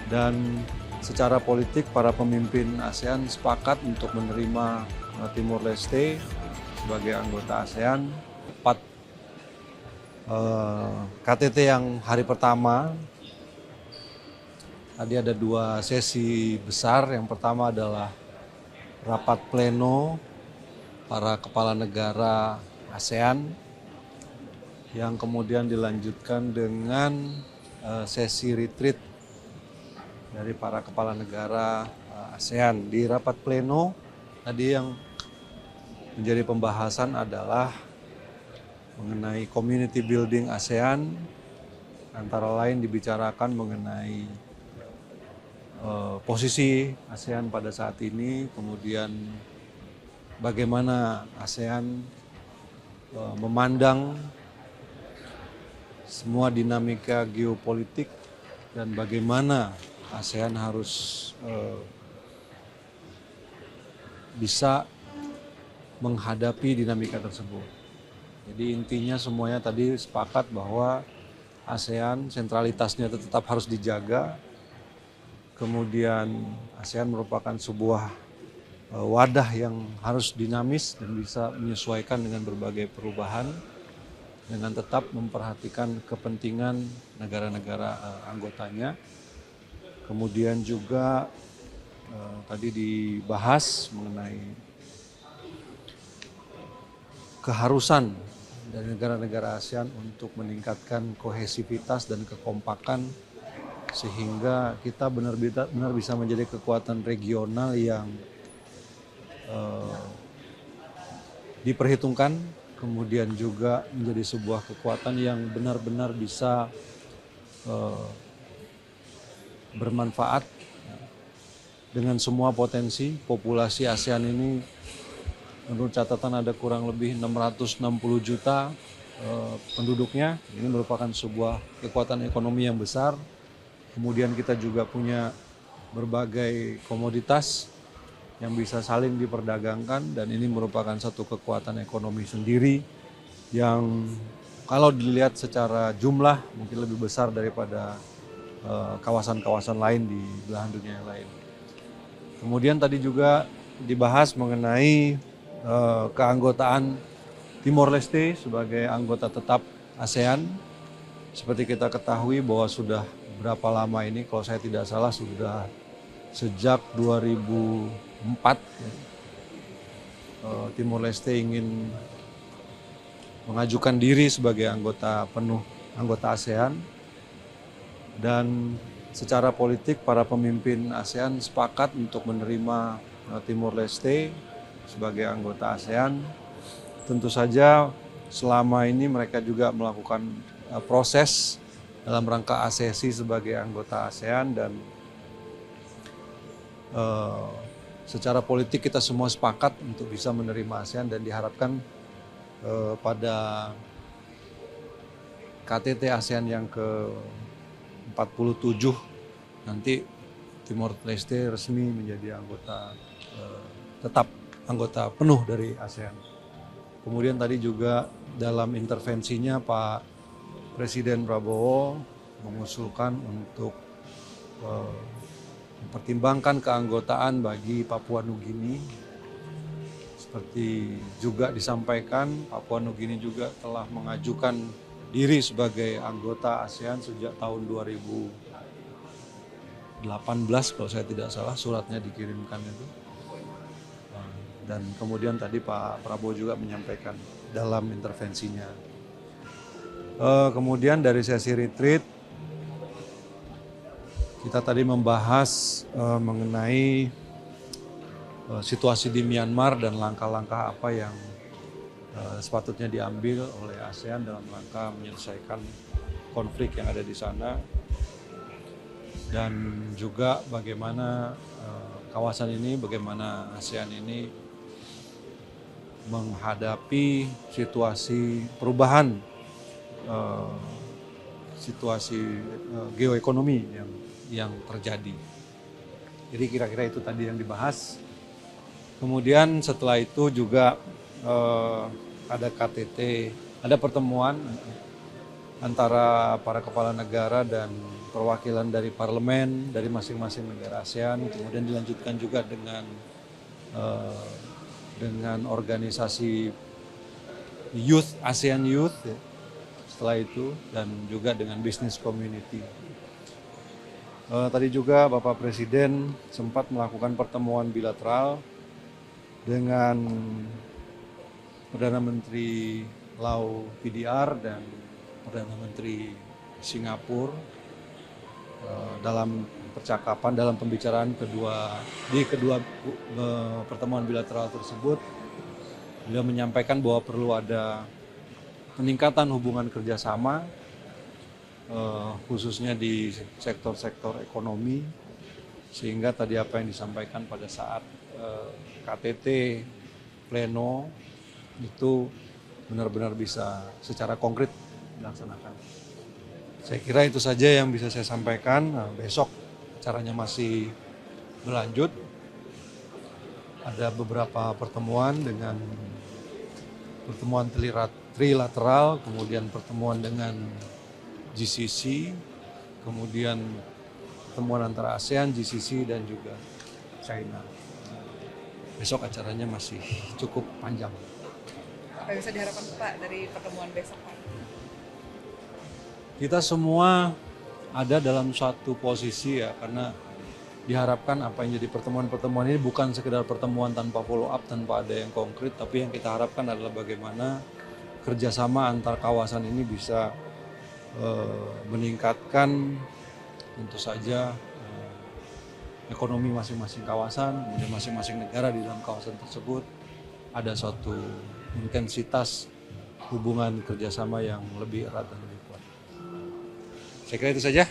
Dan secara politik para pemimpin ASEAN sepakat untuk menerima Timor Leste sebagai anggota ASEAN. Tepat KTT yang hari pertama, tadi ada 2 sesi besar. Yang pertama adalah rapat pleno para kepala negara ASEAN yang kemudian dilanjutkan dengan sesi retreat dari para kepala negara ASEAN. Di rapat pleno tadi yang menjadi pembahasan adalah mengenai community building ASEAN, antara lain dibicarakan mengenai posisi ASEAN pada saat ini, kemudian bagaimana ASEAN memandang semua dinamika geopolitik dan bagaimana ASEAN harus bisa menghadapi dinamika tersebut. Jadi intinya semuanya tadi sepakat bahwa ASEAN sentralitasnya tetap harus dijaga. Kemudian ASEAN merupakan sebuah wadah yang harus dinamis dan bisa menyesuaikan dengan berbagai perubahan dengan tetap memperhatikan kepentingan negara-negara anggotanya. Kemudian juga tadi dibahas mengenai keharusan dari negara-negara ASEAN untuk meningkatkan kohesivitas dan kekompakan sehingga kita benar bisa menjadi kekuatan regional yang diperhitungkan, kemudian juga menjadi sebuah kekuatan yang benar-benar bisa bermanfaat dengan semua potensi. Populasi ASEAN ini menurut catatan ada kurang lebih 660 juta penduduknya. Ini merupakan sebuah kekuatan ekonomi yang besar. Kemudian kita juga punya berbagai komoditas yang bisa saling diperdagangkan dan ini merupakan satu kekuatan ekonomi sendiri yang kalau dilihat secara jumlah mungkin lebih besar daripada kawasan-kawasan lain di belahan dunia yang lain. Kemudian tadi juga dibahas mengenai keanggotaan Timor Leste sebagai anggota tetap ASEAN. Seperti kita ketahui bahwa sudah berapa lama ini, kalau saya tidak salah sudah sejak 2004 Timor Leste ingin mengajukan diri sebagai anggota ASEAN. Dan secara politik para pemimpin ASEAN sepakat untuk menerima Timor Leste sebagai anggota ASEAN. Tentu saja selama ini mereka juga melakukan proses dalam rangka aksesi sebagai anggota ASEAN dan secara politik kita semua sepakat untuk bisa menerima ASEAN dan diharapkan pada KTT ASEAN yang ke-47 nanti Timor Leste resmi menjadi anggota tetap anggota penuh dari ASEAN. Kemudian tadi juga dalam intervensinya Pak Presiden Prabowo mengusulkan untuk mempertimbangkan keanggotaan bagi Papua Nugini. Seperti juga disampaikan, Papua Nugini juga telah mengajukan diri sebagai anggota ASEAN sejak tahun 2018 kalau saya tidak salah suratnya dikirimkan itu. Dan kemudian tadi Pak Prabowo juga menyampaikan dalam intervensinya. Kemudian dari sesi retreat, kita tadi membahas mengenai situasi di Myanmar dan langkah-langkah apa yang sepatutnya diambil oleh ASEAN dalam rangka menyelesaikan konflik yang ada di sana. Dan juga bagaimana kawasan ini, bagaimana ASEAN ini menghadapi situasi perubahan situasi geoekonomi yang terjadi. Jadi kira-kira itu tadi yang dibahas. Kemudian setelah itu juga ada KTT, ada pertemuan antara para kepala negara dan perwakilan dari parlemen, dari masing-masing negara ASEAN, kemudian dilanjutkan juga dengan organisasi Youth, ASEAN Youth, ya, setelah itu, dan juga dengan business community. Tadi juga Bapak Presiden sempat melakukan pertemuan bilateral dengan Perdana Menteri Lau PDR dan Perdana Menteri Singapura dalam percakapan, dalam pembicaraan di kedua pertemuan bilateral tersebut. Beliau menyampaikan bahwa perlu ada peningkatan hubungan kerjasama, khususnya di sektor-sektor ekonomi, sehingga tadi apa yang disampaikan pada saat KTT pleno itu benar-benar bisa secara konkret dilaksanakan. Saya kira itu saja yang bisa saya sampaikan. Nah, besok acaranya masih berlanjut. Ada beberapa pertemuan dengan pertemuan trilateral, kemudian pertemuan dengan GCC, kemudian pertemuan antara ASEAN, GCC, dan juga China. Besok acaranya masih cukup panjang. Apa yang bisa diharapkan Pak dari pertemuan besok Pak? Kita semua ada dalam suatu posisi ya, karena diharapkan apa yang jadi pertemuan-pertemuan ini bukan sekedar pertemuan tanpa follow up, tanpa ada yang konkret, tapi yang kita harapkan adalah bagaimana kerjasama antar kawasan ini bisa meningkatkan tentu saja ekonomi masing-masing kawasan, kemudian masing-masing negara di dalam kawasan tersebut ada suatu intensitas hubungan kerjasama yang lebih erat dan lebih kuat. Saya kira itu saja.